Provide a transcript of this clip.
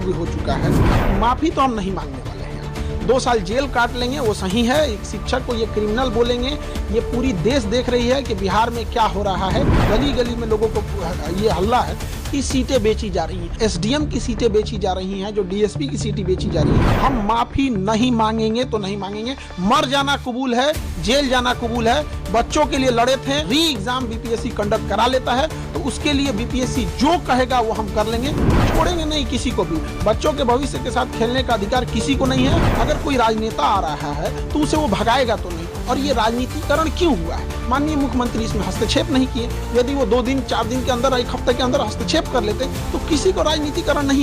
योग्य हो चुका है। माफी तो हम नहीं मांगने वाले हैं। 2 साल जेल काट लेंगे वो सही है। एक शिक्षक को ये क्रिमिनल बोलेंगे, ये पूरी देश देख रही है कि बिहार में क्या हो रहा है। गली गली में लोगों को ये हल्ला है कि सीटें बेची जा रही हैं, एसडीएम की सीटें बेची जा रही हैं, जो डीएसपी की सीटें बेची जा रही हैं। हम माफी नहीं मांगेंगे तो नहीं मांगेंगे। मर जाना कबूल है, जेल जाना कबूल है। बच्चों के लिए लड़े थे, री एग्जाम बीपीएससी कंडक्ट करा लेता है तो उसके लिए बीपीएससी जो कहेगा वो हम कर लेंगे। छोड़ेंगे नहीं किसी को भी। बच्चों के भविष्य के साथ खेलने का अधिकार किसी को नहीं है। अगर कोई राजनेता आ रहा है तो उसे वो भगाएगा तो नहीं। और ये राजनीतिकरण क्यों हुआ है? माननीय मुख्यमंत्री इसमें हस्तक्षेप नहीं किए। यदि वो 2 दिन 4 दिन के अंदर, 1 हफ्ते के अंदर हस्तक्षेप कर लेते तो किसी को राजनीतिकरण नहीं